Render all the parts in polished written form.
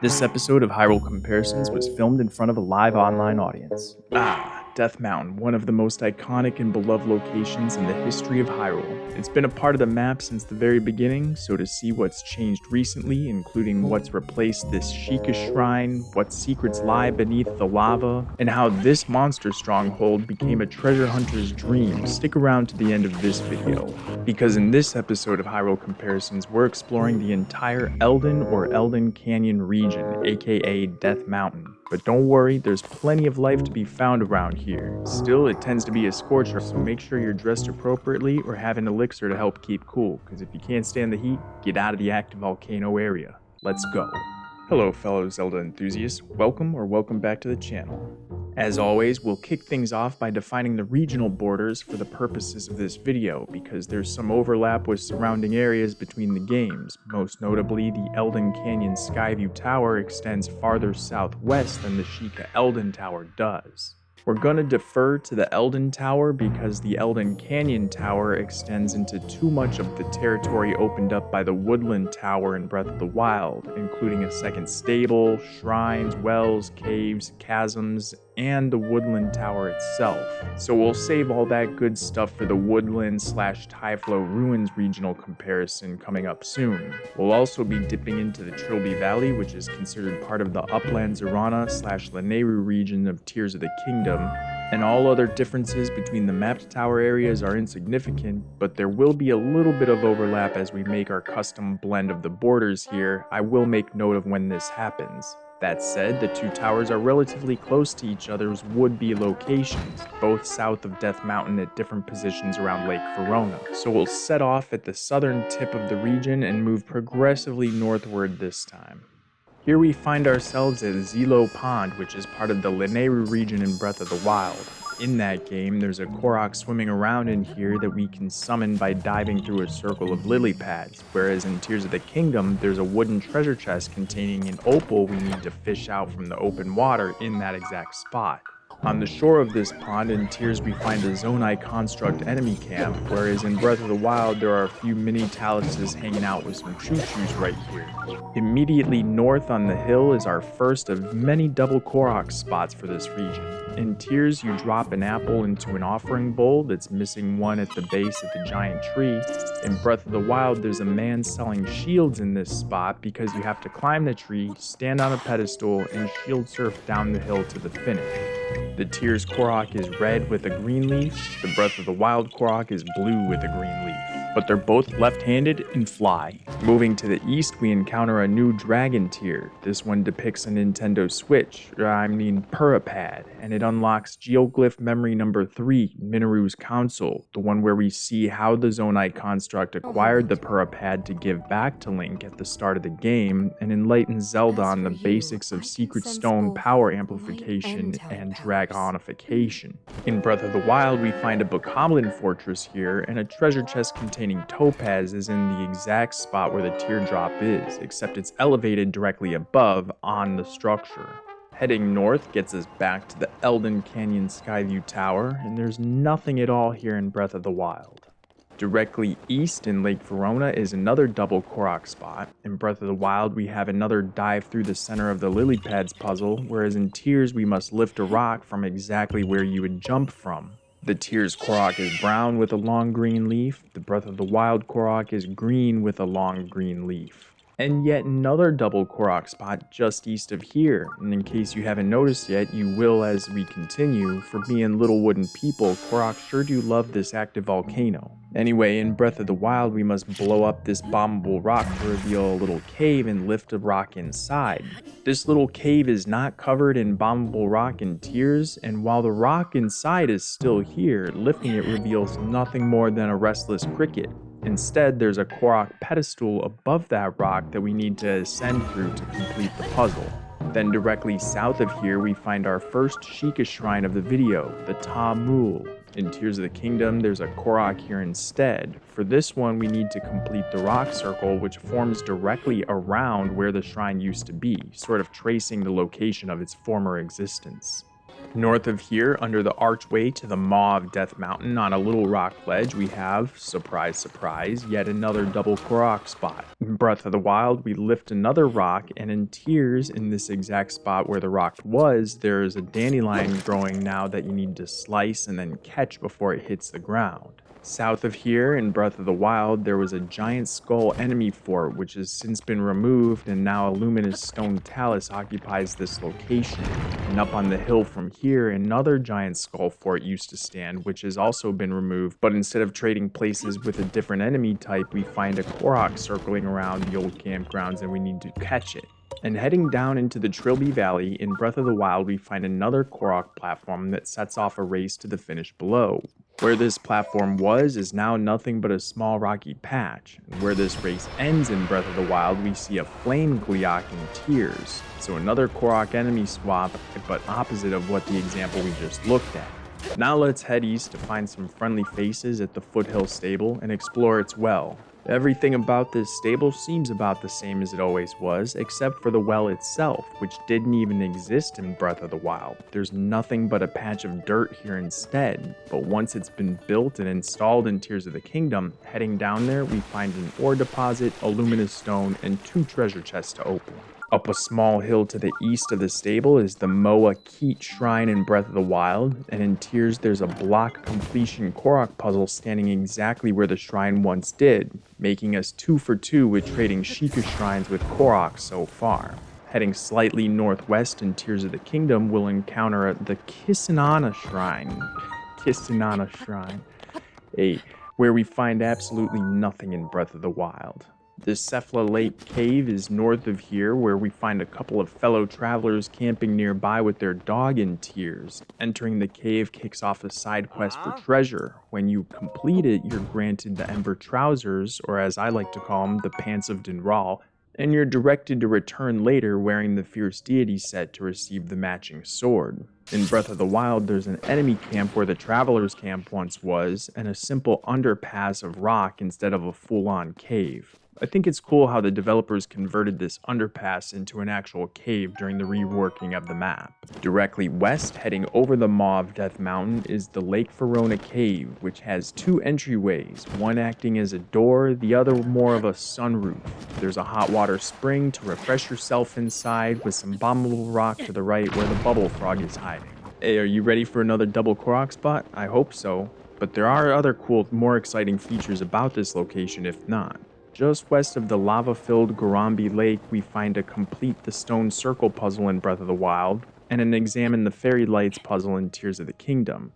This episode of Hyrule Comparisons was filmed in front of a live online audience. Death Mountain, one of the most iconic and beloved locations in the history of Hyrule. It's been a part of the map since the very beginning, so to see what's changed recently, including what's replaced this Sheikah shrine, what secrets lie beneath the lava, and how this monster stronghold became a treasure hunter's dream, stick around to the end of this video. Because in this episode of Hyrule Comparisons, we're exploring the entire Eldin or Eldin Canyon region, aka Death Mountain. But don't worry, there's plenty of life to be found around here. Still, it tends to be a scorcher, so make sure you're dressed appropriately or have an elixir to help keep cool, because if you can't stand the heat, get out of the active volcano area. Let's go. Hello fellow Zelda enthusiasts, welcome back to the channel. As always, we'll kick things off by defining the regional borders for the purposes of this video, because there's some overlap with surrounding areas between the games. Most notably, the Eldin Canyon Skyview Tower extends farther southwest than the Sheikah Eldin Tower does. We're gonna defer to the Eldin Tower because the Eldin Canyon Tower extends into too much of the territory opened up by the Woodland Tower in Breath of the Wild, including a second stable, shrines, wells, caves, chasms, and the Woodland Tower itself. So we'll save all that good stuff for the Woodland/Typhlo Ruins regional comparison coming up soon. We'll also be dipping into the Trilby Valley, which is considered part of the Upland Zerana/Lanayru region of Tears of the Kingdom, and all other differences between the mapped tower areas are insignificant, but there will be a little bit of overlap as we make our custom blend of the borders here. I will make note of when this happens. That said, the two towers are relatively close to each other's would-be locations, both south of Death Mountain at different positions around Lake Verona. So we'll set off at the southern tip of the region and move progressively northward this time. Here we find ourselves at Zilo Pond, which is part of the Lanayru region in Breath of the Wild. In that game, there's a Korok swimming around in here that we can summon by diving through a circle of lily pads, whereas in Tears of the Kingdom, there's a wooden treasure chest containing an opal we need to fish out from the open water in that exact spot. On the shore of this pond in Tears we find a Zonai construct enemy camp, whereas in Breath of the Wild there are a few mini taluses hanging out with some choo-choos right here. Immediately north on the hill is our first of many double Korok spots for this region. In Tears you drop an apple into an offering bowl that's missing one at the base of the giant tree. In Breath of the Wild there's a man selling shields in this spot because you have to climb the tree, stand on a pedestal, and shield surf down the hill to the finish. The Tears Korok is red with a green leaf, the Breath of the Wild Korok is blue with a green leaf, but they're both left-handed and fly. Moving to the east, we encounter a new dragon tier. This one depicts a Nintendo Switch, Purapad, and it unlocks Geoglyph Memory number 3, Mineru's Council, the one where we see how the Zonai construct acquired the Purapad to give back to Link at the start of the game, and enlightens Zelda on the basics of Secret Stone power amplification and dragonification. In Breath of the Wild, we find a Bokoblin fortress here, and a treasure chest containing topaz is in the exact spot where the teardrop is, except it's elevated directly above on the structure. Heading north gets us back to the Eldin Canyon Skyview Tower, and there's nothing at all here in Breath of the Wild. Directly east in Lake Verona is another double Korok spot. In Breath of the Wild we have another dive through the center of the lily pads puzzle, whereas in Tears we must lift a rock from exactly where you would jump from. The Tears Korok is brown with a long green leaf, the Breath of the Wild Korok is green with a long green leaf. And yet another double Korok spot just east of here, and in case you haven't noticed yet, you will as we continue. For being little wooden people, Korok sure do love this active volcano. Anyway, in Breath of the Wild we must blow up this bombable rock to reveal a little cave and lift a rock inside. This little cave is not covered in bombable rock in Tears, and while the rock inside is still here, lifting it reveals nothing more than a restless cricket. Instead, there's a Korok pedestal above that rock that we need to ascend through to complete the puzzle. Then directly south of here, we find our first Sheikah shrine of the video, the Ta Mul. In Tears of the Kingdom, there's a Korok here instead. For this one, we need to complete the rock circle, which forms directly around where the shrine used to be, sort of tracing the location of its former existence. North of here, under the archway to the Maw of Death Mountain on a little rock ledge, we have, surprise surprise, yet another double Korok spot. In Breath of the Wild, we lift another rock, and in Tears, in this exact spot where the rock was, there is a dandelion growing now that you need to slice and then catch before it hits the ground. South of here, in Breath of the Wild, there was a giant skull enemy fort which has since been removed, and now a luminous stone talus occupies this location. And up on the hill from here, another giant skull fort used to stand, which has also been removed, but instead of trading places with a different enemy type, we find a Korok circling around the old campgrounds and we need to catch it. And heading down into the Trilby Valley, in Breath of the Wild, we find another Korok platform that sets off a race to the finish below. Where this platform was is now nothing but a small rocky patch, and where this race ends in Breath of the Wild, we see a flame Gleeok in Tears, so another Korok enemy swap, but opposite of what the example we just looked at. Now let's head east to find some friendly faces at the Foothill Stable and explore its well. Everything about this stable seems about the same as it always was, except for the well itself, which didn't even exist in Breath of the Wild. There's nothing but a patch of dirt here instead, but once it's been built and installed in Tears of the Kingdom, heading down there we find an ore deposit, a luminous stone, and 2 treasure chests to open. Up a small hill to the east of the stable is the Moa Keet Shrine in Breath of the Wild, and in Tears there's a block completion Korok puzzle standing exactly where the shrine once did, making us 2 for 2 with trading Sheikah shrines with Korok so far. Heading slightly northwest in Tears of the Kingdom, we'll encounter the Kisanana Shrine, where we find absolutely nothing in Breath of the Wild. The Cephala Lake Cave is north of here, where we find a couple of fellow travelers camping nearby with their dog in Tears. Entering the cave kicks off a side quest for treasure. When you complete it, you're granted the Ember Trousers, or as I like to call them, the Pants of Dinral, and you're directed to return later wearing the Fierce Deity set to receive the matching sword. In Breath of the Wild, there's an enemy camp where the Traveler's Camp once was, and a simple underpass of rock instead of a full-on cave. I think it's cool how the developers converted this underpass into an actual cave during the reworking of the map. Directly west, heading over the Maw of Death Mountain, is the Lake Verona Cave, which has 2 entryways, one acting as a door, the other more of a sunroof. There's a hot water spring to refresh yourself inside, with some bombable rock to the right where the bubble frog is hiding. Hey, are you ready for another double Korok spot? I hope so, but there are other cool, more exciting features about this location if not. Just west of the lava-filled Goron Lake, we find a Complete the Stone Circle puzzle in Breath of the Wild, and an Examine the Fairy Lights puzzle in Tears of the Kingdom.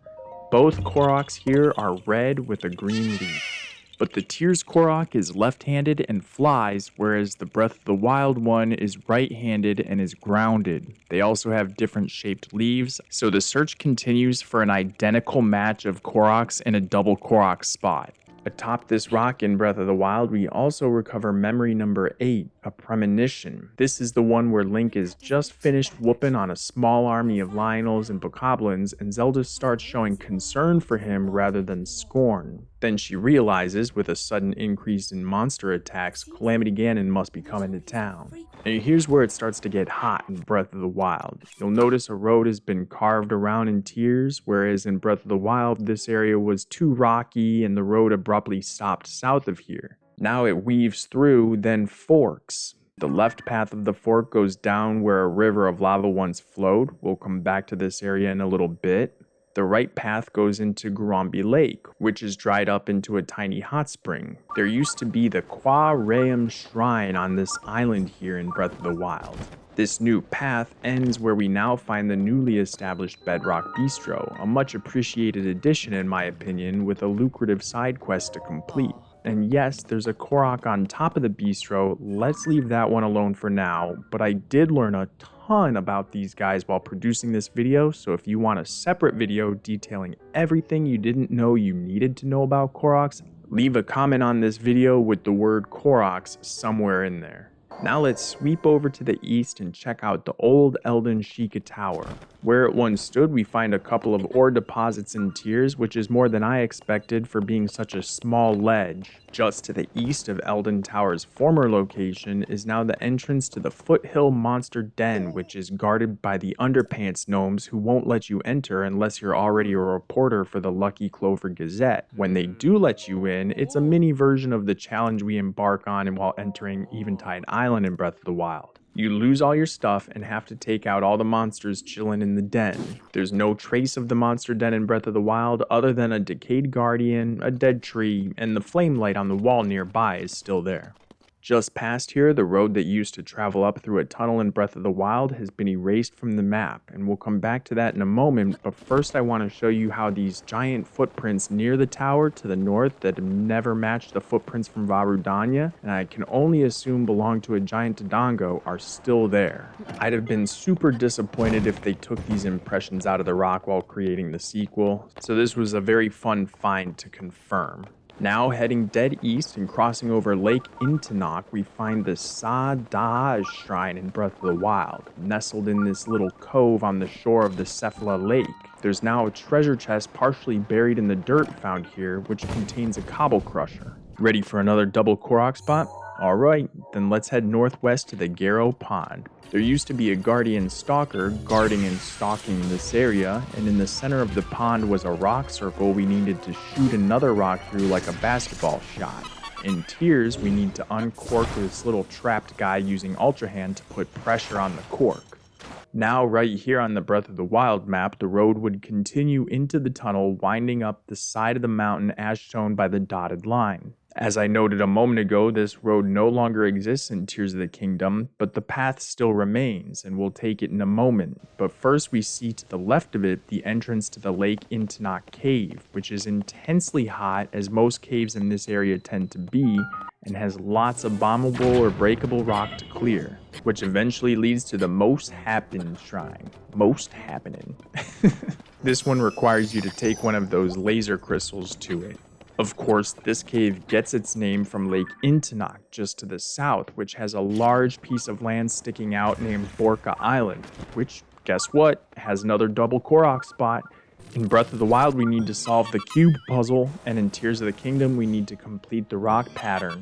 Both Koroks here are red with a green leaf, but the Tears Korok is left-handed and flies, whereas the Breath of the Wild one is right-handed and is grounded. They also have different shaped leaves, so the search continues for an identical match of Koroks in a double Korok spot. Atop this rock in Breath of the Wild, we also recover memory number 8, a premonition. This is the one where Link is just finished whooping on a small army of Lionels and Bokoblins, and Zelda starts showing concern for him rather than scorn. Then she realizes, with a sudden increase in monster attacks, Calamity Ganon must be coming to town. And here's where it starts to get hot in Breath of the Wild. You'll notice a road has been carved around in Tears, whereas in Breath of the Wild, this area was too rocky and the road abruptly stopped south of here. Now it weaves through, then forks. The left path of the fork goes down where a river of lava once flowed. We'll come back to this area in a little bit. The right path goes into Goron Lake, which is dried up into a tiny hot spring. There used to be the Qua Reum Shrine on this island here in Breath of the Wild. This new path ends where we now find the newly established Bedrock Bistro, a much appreciated addition in my opinion, with a lucrative side quest to complete. And yes, there's a Korok on top of the bistro, let's leave that one alone for now, but I did learn a ton about these guys while producing this video, so if you want a separate video detailing everything you didn't know you needed to know about Koroks, leave a comment on this video with the word Koroks somewhere in there. Now let's sweep over to the east and check out the old Eldin Sheikah Tower. Where it once stood, we find a couple of ore deposits and tiers, which is more than I expected for being such a small ledge. Just to the east of Eldin Tower's former location is now the entrance to the Foothill Monster Den, which is guarded by the Underpants gnomes who won't let you enter unless you're already a reporter for the Lucky Clover Gazette. When they do let you in, it's a mini version of the challenge we embark on while entering Eventide Island in Breath of the Wild. You lose all your stuff and have to take out all the monsters chilling in the den. There's no trace of the monster den in Breath of the Wild other than a decayed guardian, a dead tree, and the flame light on the wall nearby is still there. Just past here, the road that used to travel up through a tunnel in Breath of the Wild has been erased from the map, and we'll come back to that in a moment, but first I want to show you how these giant footprints near the tower to the north that have never matched the footprints from Varudanya, and I can only assume belong to a giant Dodongo, are still there. I'd have been super disappointed if they took these impressions out of the rock while creating the sequel, so this was a very fun find to confirm. Now heading dead east and crossing over Lake Intinok, we find the Sa-Dahj Shrine in Breath of the Wild, nestled in this little cove on the shore of the Cephala Lake. There's now a treasure chest partially buried in the dirt found here, which contains a cobble crusher. Ready for another double Korok spot? Alright, then let's head northwest to the Garrow Pond. There used to be a guardian stalker guarding and stalking this area, and in the center of the pond was a rock circle we needed to shoot another rock through like a basketball shot. In tiers, we need to uncork this little trapped guy using Ultra Hand to put pressure on the cork. Now, right here on the Breath of the Wild map, the road would continue into the tunnel, winding up the side of the mountain as shown by the dotted line. As I noted a moment ago, this road no longer exists in Tears of the Kingdom, but the path still remains, and we'll take it in a moment. But first we see to the left of it the entrance to the Lake Intinok Cave, which is intensely hot as most caves in this area tend to be, and has lots of bombable or breakable rock to clear, which eventually leads to the Most Happenin' Shrine. Most Happenin'. This one requires you to take one of those laser crystals to it. Of course, this cave gets its name from Lake Intinok, just to the south, which has a large piece of land sticking out named Borka Island, which, guess what, has another double Korok spot. In Breath of the Wild, we need to solve the cube puzzle, and in Tears of the Kingdom, we need to complete the rock pattern.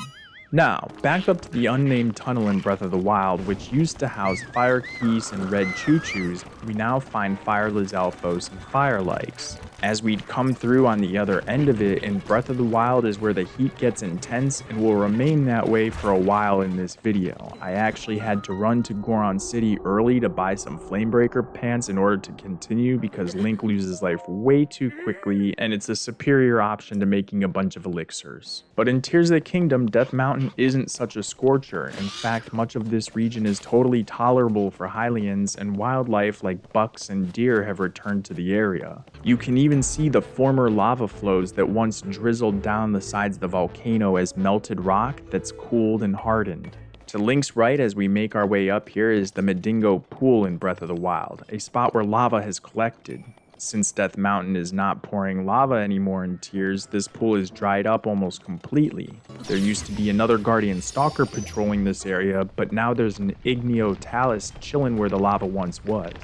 Now, back up to the unnamed tunnel in Breath of the Wild, which used to house Fire Keese and Red Choo-Choos, we now find Fire Lizalfos and Fire Likes. As we'd come through on the other end of it, in Breath of the Wild is where the heat gets intense and will remain that way for a while in this video. I actually had to run to Goron City early to buy some Flamebreaker pants in order to continue because Link loses life way too quickly, and it's a superior option to making a bunch of elixirs. But in Tears of the Kingdom, Death Mountain isn't such a scorcher. In fact, much of this region is totally tolerable for Hylians, and wildlife like bucks and deer have returned to the area. You can even see the former lava flows that once drizzled down the sides of the volcano as melted rock that's cooled and hardened. To Link's right as we make our way up here is the Medingo Pool in Breath of the Wild, a spot where lava has collected. Since Death Mountain is not pouring lava anymore in Tears, this pool is dried up almost completely. There used to be another Guardian Stalker patrolling this area, but now there's an Igneo Talus chilling where the lava once was.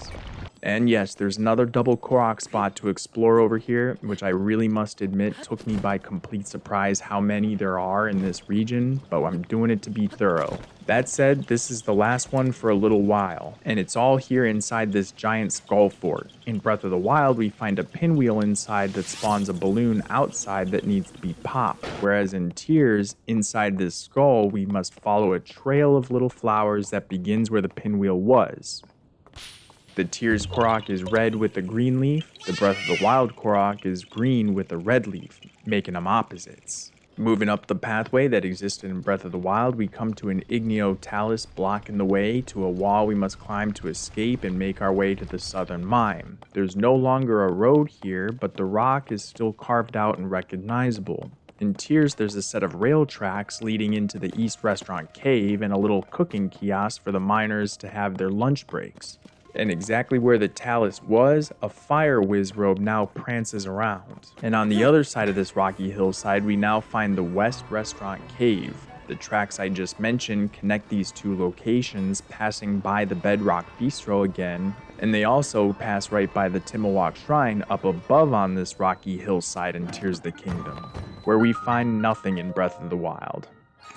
And yes, there's another double Korok spot to explore over here, which I really must admit took me by complete surprise how many there are in this region, but I'm doing it to be thorough. That said, this is the last one for a little while, and it's all here inside this giant skull fort. In Breath of the Wild, we find a pinwheel inside that spawns a balloon outside that needs to be popped, whereas in Tears, inside this skull, we must follow a trail of little flowers that begins where the pinwheel was. The Tears Korok is red with a green leaf, the Breath of the Wild Korok is green with a red leaf, making them opposites. Moving up the pathway that existed in Breath of the Wild, we come to an Igneo Talus blocking the way to a wall we must climb to escape and make our way to the southern mine. There's no longer a road here, but the rock is still carved out and recognizable. In Tears, there's a set of rail tracks leading into the East Restaurant Cave and a little cooking kiosk for the miners to have their lunch breaks. And exactly where the Talus was, a fire whiz robe now prances around. And on the other side of this rocky hillside, we now find the West Restaurant Cave. The tracks I just mentioned connect these two locations, passing by the Bedrock Bistro again, and they also pass right by the Timawok Shrine up above on this rocky hillside in Tears of the Kingdom, where we find nothing in Breath of the Wild.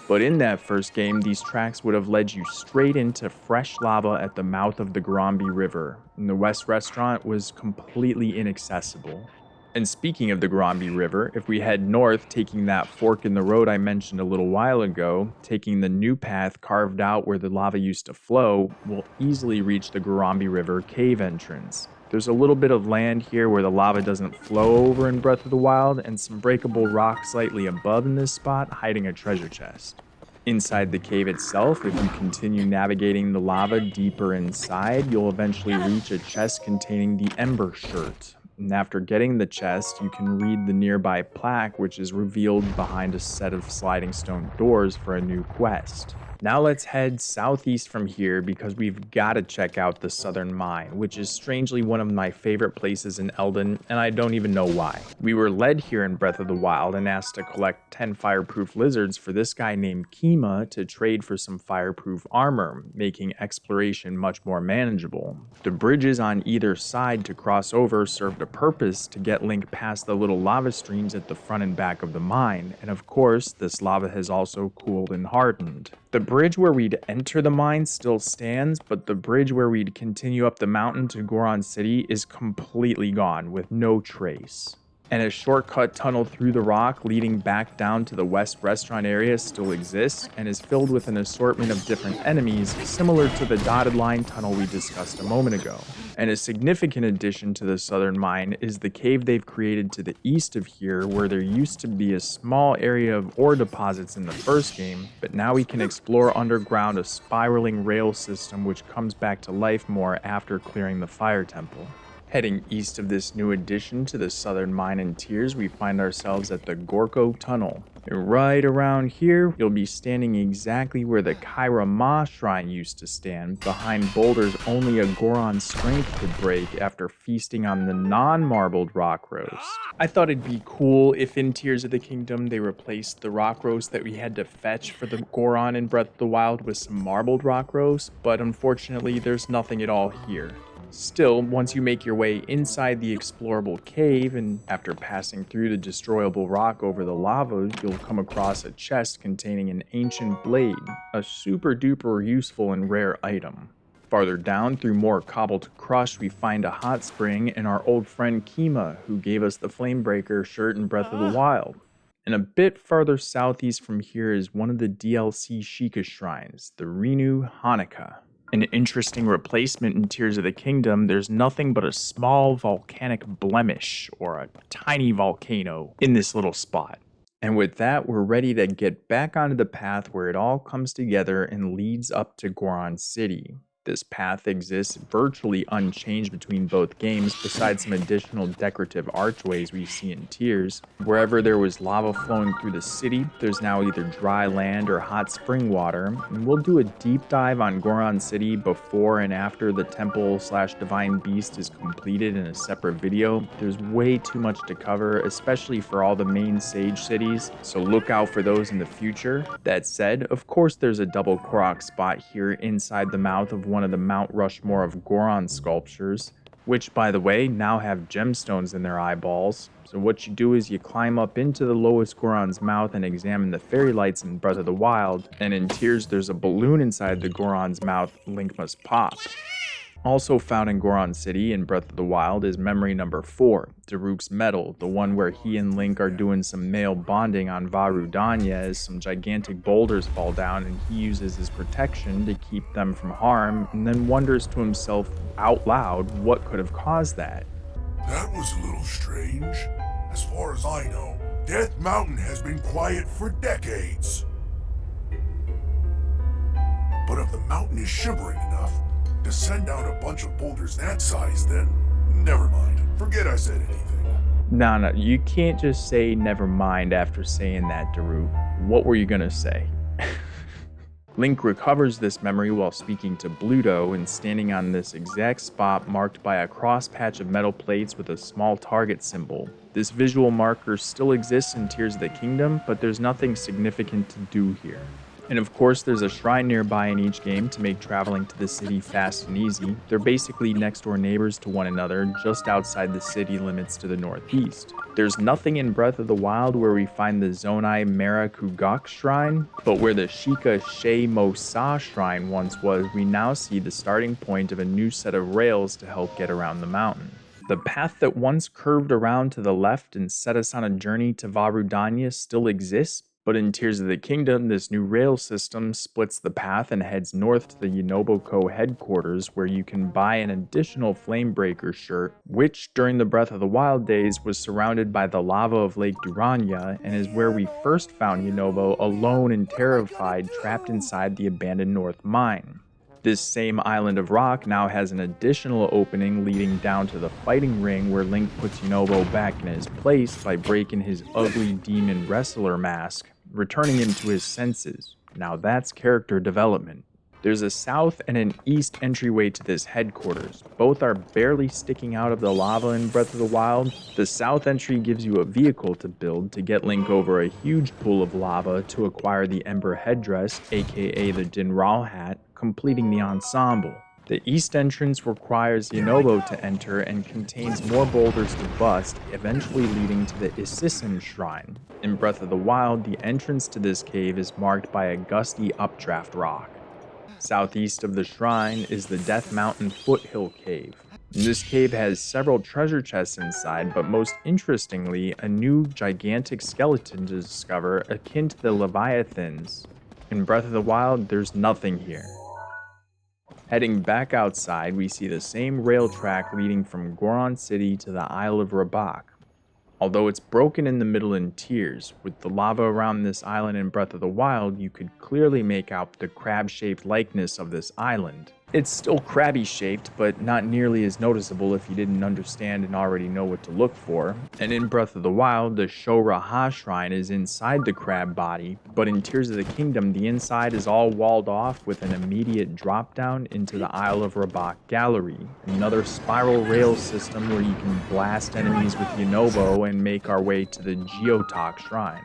But in that first game, these tracks would have led you straight into fresh lava at the mouth of the Goron River, and the West Restaurant was completely inaccessible. And speaking of the Goron River, if we head north, taking that fork in the road I mentioned a little while ago, taking the new path carved out where the lava used to flow, we'll easily reach the Goron River cave entrance. There's a little bit of land here where the lava doesn't flow over in Breath of the Wild, and some breakable rock slightly above in this spot hiding a treasure chest. Inside the cave itself, if you continue navigating the lava deeper inside, you'll eventually reach a chest containing the Ember Shirt. And after getting the chest, you can read the nearby plaque, which is revealed behind a set of sliding stone doors for a new quest. Now let's head southeast from here because we've got to check out the Southern Mine, which is strangely one of my favorite places in Eldin, and I don't even know why. We were led here in Breath of the Wild and asked to collect 10 fireproof lizards for this guy named Kima to trade for some fireproof armor, making exploration much more manageable. The bridges on either side to cross over served a purpose to get Link past the little lava streams at the front and back of the mine, and of course, this lava has also cooled and hardened. The bridge where we'd enter the mine still stands, but the bridge where we'd continue up the mountain to Goron City is completely gone, with no trace. And a shortcut tunnel through the rock leading back down to the West Restaurant area still exists and is filled with an assortment of different enemies similar to the dotted line tunnel we discussed a moment ago. And a significant addition to the Southern Mine is the cave they've created to the east of here, where there used to be a small area of ore deposits in the first game, but now we can explore underground a spiraling rail system which comes back to life more after clearing the Fire Temple. Heading east of this new addition to the Southern Mine in Tears, we find ourselves at the Gorko Tunnel. And right around here, you'll be standing exactly where the Kyra Maw Shrine used to stand, behind boulders only a Goron's strength could break after feasting on the non-marbled rock roast. I thought it'd be cool if in Tears of the Kingdom they replaced the rock roast that we had to fetch for the Goron in Breath of the Wild with some marbled rock roast, but unfortunately there's nothing at all here. Still, once you make your way inside the explorable cave, and after passing through the destroyable rock over the lava, you'll come across a chest containing an ancient blade, a super duper useful and rare item. Farther down, through more cobble to crush, we find a hot spring and our old friend Kima, who gave us the Flamebreaker shirt in Breath of the Wild. And a bit farther southeast from here is one of the DLC Sheikah shrines, the Renu Hanukkah. An interesting replacement in Tears of the Kingdom, there's nothing but a small volcanic blemish, or a tiny volcano, in this little spot. And with that, we're ready to get back onto the path where it all comes together and leads up to Goron City. This path exists virtually unchanged between both games, besides some additional decorative archways we see in Tears. Wherever there was lava flowing through the city, there's now either dry land or hot spring water, and we'll do a deep dive on Goron City before and after the temple/divine beast is completed in a separate video. There's way too much to cover, especially for all the main sage cities, so look out for those in the future. That said, of course there's a double Korok spot here inside the mouth of one of the Mount Rushmore of Goron sculptures, which, by the way, now have gemstones in their eyeballs. So what you do is you climb up into the lowest Goron's mouth and examine the fairy lights in Breath of the Wild, and in Tears there's a balloon inside the Goron's mouth Link must pop. Also found in Goron City in Breath of the Wild is memory number 4, Daruk's Medal, the one where he and Link are doing some male bonding on Varudanya as some gigantic boulders fall down and he uses his protection to keep them from harm, and then wonders to himself out loud what could have caused that. That was a little strange. As far as I know, Death Mountain has been quiet for decades. But if the mountain is shivering enough to send down a bunch of boulders that size, then never mind. Forget I said anything. No, you can't just say never mind after saying that, Daruk. What were you gonna say? Link recovers this memory while speaking to Bluto and standing on this exact spot marked by a cross patch of metal plates with a small target symbol. This visual marker still exists in Tears of the Kingdom, but there's nothing significant to do here. And of course, there's a shrine nearby in each game to make traveling to the city fast and easy. They're basically next door neighbors to one another, just outside the city limits to the northeast. There's nothing in Breath of the Wild where we find the Zonai Mara Kugak shrine, but where the Sheikah Shei Mo Sa shrine once was, we now see the starting point of a new set of rails to help get around the mountain. The path that once curved around to the left and set us on a journey to Vah Rudania still exists, but in Tears of the Kingdom, this new rail system splits the path and heads north to the YonoboCo headquarters, where you can buy an additional Flamebreaker shirt, which during the Breath of the Wild days was surrounded by the lava of Lake Darunia, and is where we first found Yonobo alone and terrified, trapped inside the abandoned North Mine. This same island of rock now has an additional opening leading down to the fighting ring, where Link puts Yonobo back in his place by breaking his ugly demon wrestler mask, returning him to his senses. Now that's character development. There's a south and an east entryway to this headquarters. Both are barely sticking out of the lava in Breath of the Wild. The south entry gives you a vehicle to build to get Link over a huge pool of lava to acquire the Ember headdress, aka the Dinral hat, completing the ensemble. The east entrance requires Yonobo to enter and contains more boulders to bust, eventually leading to the Isisin Shrine. In Breath of the Wild, the entrance to this cave is marked by a gusty updraft rock. Southeast of the shrine is the Death Mountain Foothill Cave. This cave has several treasure chests inside, but most interestingly, a new gigantic skeleton to discover akin to the Leviathans. In Breath of the Wild, there's nothing here. Heading back outside, we see the same rail track leading from Goron City to the Isle of Rabak. Although it's broken in the middle in tiers, with the lava around this island in Breath of the Wild, you could clearly make out the crab-shaped likeness of this island. It's still crabby-shaped, but not nearly as noticeable if you didn't understand and already know what to look for. And in Breath of the Wild, the Shou-Ra-Ha shrine is inside the crab body, but in Tears of the Kingdom, the inside is all walled off with an immediate drop-down into the Isle of Rabak Gallery, another spiral rail system where you can blast enemies with Yonobo and make our way to the Geotok shrine.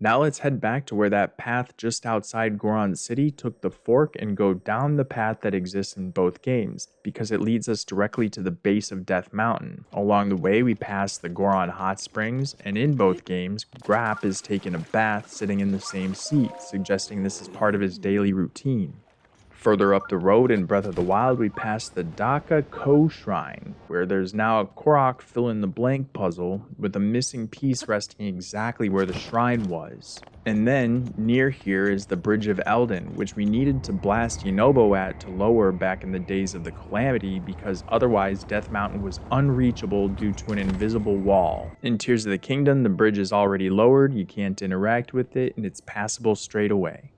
Now let's head back to where that path just outside Goron City took the fork and go down the path that exists in both games, because it leads us directly to the base of Death Mountain. Along the way, we pass the Goron Hot Springs, and in both games, Grapp is taking a bath sitting in the same seat, suggesting this is part of his daily routine. Further up the road in Breath of the Wild, we pass the Daka Ko Shrine, where there's now a Korok fill-in-the-blank puzzle with a missing piece resting exactly where the shrine was. And then, near here is the Bridge of Eldin, which we needed to blast Yonobo at to lower back in the days of the Calamity, because otherwise Death Mountain was unreachable due to an invisible wall. In Tears of the Kingdom, the bridge is already lowered, you can't interact with it, and it's passable straight away.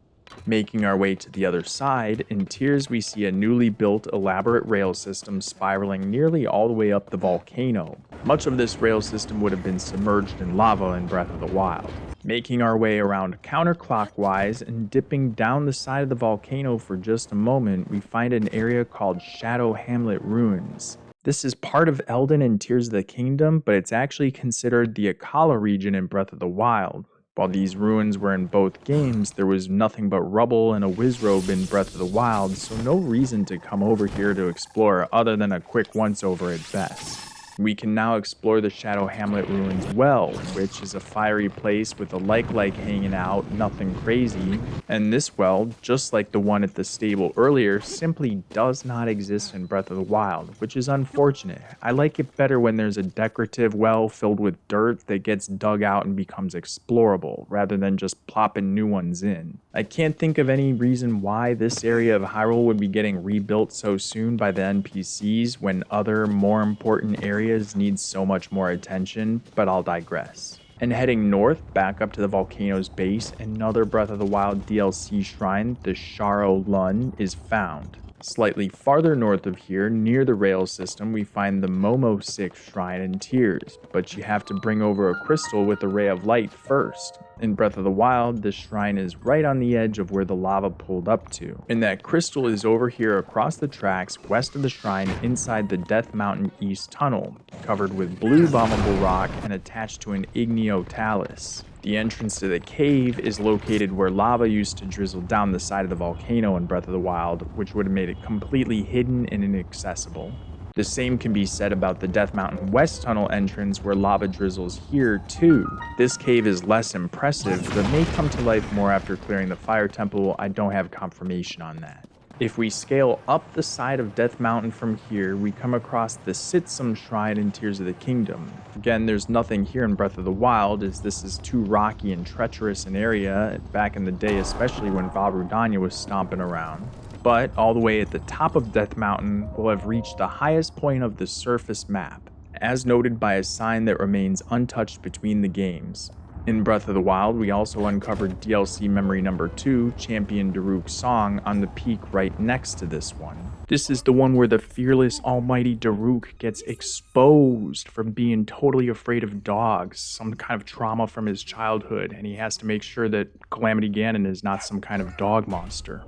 Making our way to the other side, in Tears we see a newly built elaborate rail system spiraling nearly all the way up the volcano. Much of this rail system would have been submerged in lava in Breath of the Wild. Making our way around counterclockwise and dipping down the side of the volcano for just a moment, we find an area called Shadow Hamlet Ruins. This is part of Eldin and Tears of the Kingdom, but it's actually considered the Akkala region in Breath of the Wild. While these ruins were in both games, there was nothing but rubble and a wizrobe in Breath of the Wild, so no reason to come over here to explore other than a quick once-over at best. We can now explore the Shadow Hamlet Ruins well, which is a fiery place with a like hanging out, nothing crazy. And this well, just like the one at the stable earlier, simply does not exist in Breath of the Wild, which is unfortunate. I like it better when there's a decorative well filled with dirt that gets dug out and becomes explorable, rather than just plopping new ones in. I can't think of any reason why this area of Hyrule would be getting rebuilt so soon by the NPCs when other, more important areas needs so much more attention, but I'll digress. And heading north, back up to the volcano's base, another Breath of the Wild DLC shrine, the Sharo Lun, is found. Slightly farther north of here, near the rail system, we find the Momo 6 shrine in Tears, but you have to bring over a crystal with a ray of light first. In Breath of the Wild, this shrine is right on the edge of where the lava pulled up to. And that crystal is over here across the tracks west of the shrine inside the Death Mountain East Tunnel, covered with blue bombable rock and attached to an Igneo Talus. The entrance to the cave is located where lava used to drizzle down the side of the volcano in Breath of the Wild, which would have made it completely hidden and inaccessible. The same can be said about the Death Mountain West Tunnel entrance where lava drizzles here too. This cave is less impressive, but may come to life more after clearing the Fire Temple. I don't have confirmation on that. If we scale up the side of Death Mountain from here, we come across the Sitsum Shrine in Tears of the Kingdom. Again, there's nothing here in Breath of the Wild, as this is too rocky and treacherous an area back in the day, especially when Varudanya was stomping around. But all the way at the top of Death Mountain, we'll have reached the highest point of the surface map, as noted by a sign that remains untouched between the games. In Breath of the Wild, we also uncovered DLC Memory Number 2, Champion Daruk's Song, on the peak right next to this one. This is the one where the fearless almighty Daruk gets exposed from being totally afraid of dogs, some kind of trauma from his childhood, and he has to make sure that Calamity Ganon is not some kind of dog monster.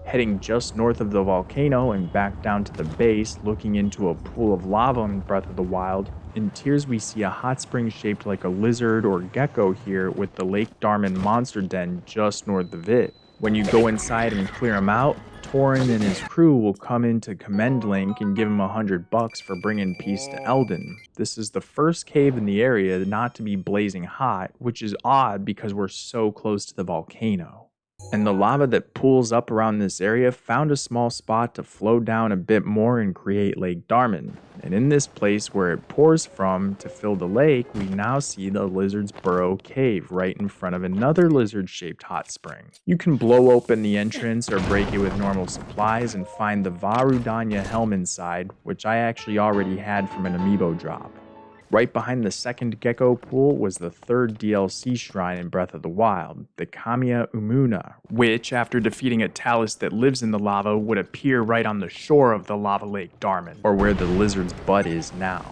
Heading just north of the volcano and back down to the base, looking into a pool of lava in Breath of the Wild, in Tears we see a hot spring shaped like a lizard or gecko here with the Lake Darman monster den just north of it. When you go inside and clear him out, Torin and his crew will come in to commend Link and give him $100 for bringing peace to Eldin. This is the first cave in the area not to be blazing hot, which is odd because we're so close to the volcano. And the lava that pools up around this area found a small spot to flow down a bit more and create Lake Darman. And in this place where it pours from to fill the lake, we now see the Lizard's Burrow Cave right in front of another lizard-shaped hot spring. You can blow open the entrance or break it with normal supplies and find the Varudanya helm inside, which I actually already had from an amiibo drop. Right behind the second gecko pool was the third DLC shrine in Breath of the Wild, the Kamiya Umuna, which, after defeating a Talus that lives in the lava, would appear right on the shore of the lava lake Darman, or where the lizard's butt is now.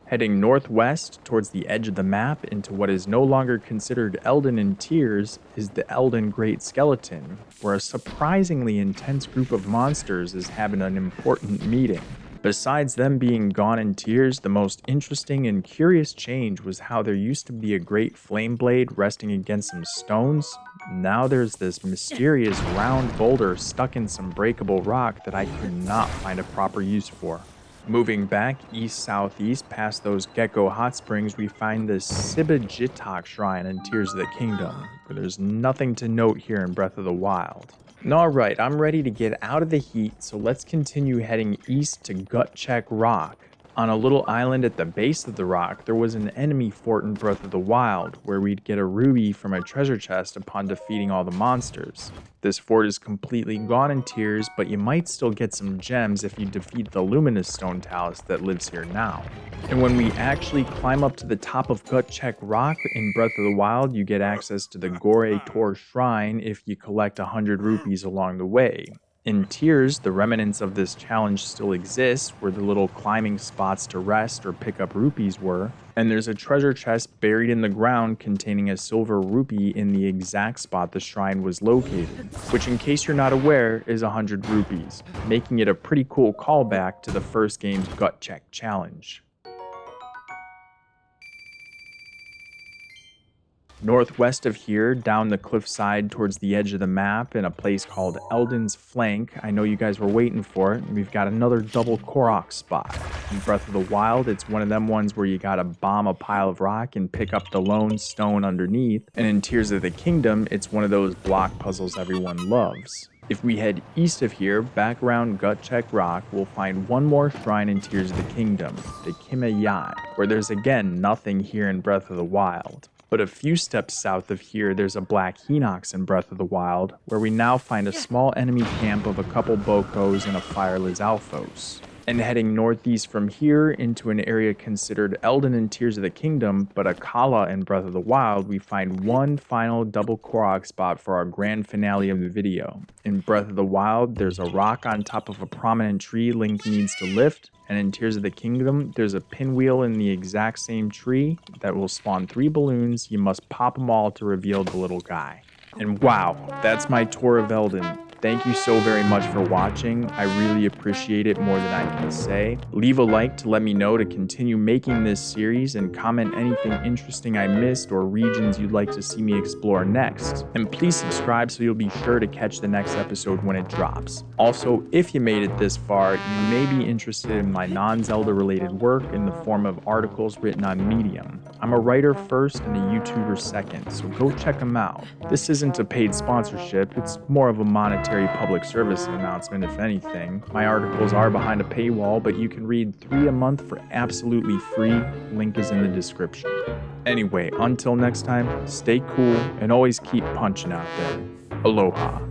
Heading northwest towards the edge of the map into what is no longer considered Eldin in Tears is the Eldin Great Skeleton, where a surprisingly intense group of monsters is having an important meeting. Besides them being gone in Tears, the most interesting and curious change was how there used to be a great flame blade resting against some stones. Now there's this mysterious round boulder stuck in some breakable rock that I could not find a proper use for. Moving back east-southeast past those gecko hot springs, we find the Sibajitok Shrine in Tears of the Kingdom, where there's nothing to note here in Breath of the Wild. Alright, I'm ready to get out of the heat, so let's continue heading east to Gutcheck Rock. On a little island at the base of the rock, there was an enemy fort in Breath of the Wild, where we'd get a ruby from a treasure chest upon defeating all the monsters. This fort is completely gone in Tears, but you might still get some gems if you defeat the Luminous Stone Talus that lives here now. And when we actually climb up to the top of Gutcheck Rock in Breath of the Wild, you get access to the Gore Tor Shrine if you collect 100 rupees along the way. In Tears, the remnants of this challenge still exist, where the little climbing spots to rest or pick up rupees were, and there's a treasure chest buried in the ground containing a silver rupee in the exact spot the shrine was located, which, in case you're not aware, is 100 rupees, making it a pretty cool callback to the first game's Gutcheck challenge. Northwest of here, down the cliffside towards the edge of the map in a place called Eldin's Flank, I know you guys were waiting for it, and we've got another double Korok spot. In Breath of the Wild, it's one of them ones where you gotta bomb a pile of rock and pick up the lone stone underneath, and in Tears of the Kingdom, it's one of those block puzzles everyone loves. If we head east of here, back around Gutcheck Rock, we'll find one more shrine in Tears of the Kingdom, the Kimayat, where there's again nothing here in Breath of the Wild. But a few steps south of here, there's a Black Hinox in Breath of the Wild, where we now find a small enemy camp of a couple Bokos and a Fireless Alphos. And heading northeast from here into an area considered Eldin in Tears of the Kingdom, but Akala in Breath of the Wild, we find one final double Korok spot for our grand finale of the video. In Breath of the Wild, there's a rock on top of a prominent tree Link needs to lift, and in Tears of the Kingdom, there's a pinwheel in the exact same tree that will spawn 3 balloons. You must pop them all to reveal the little guy. And wow, that's my tour of Eldin. Thank you so very much for watching. I really appreciate it more than I can say. Leave a like to let me know to continue making this series, and comment anything interesting I missed or regions you'd like to see me explore next. And please subscribe so you'll be sure to catch the next episode when it drops. Also, if you made it this far, you may be interested in my non-Zelda related work in the form of articles written on Medium. I'm a writer first and a YouTuber second, so go check them out. This isn't a paid sponsorship, it's more of a monetary public service announcement if anything. My articles are behind a paywall, but you can read 3 a month for absolutely free. Link is in the description. Anyway, until next time, stay cool and always keep punching out there. Aloha.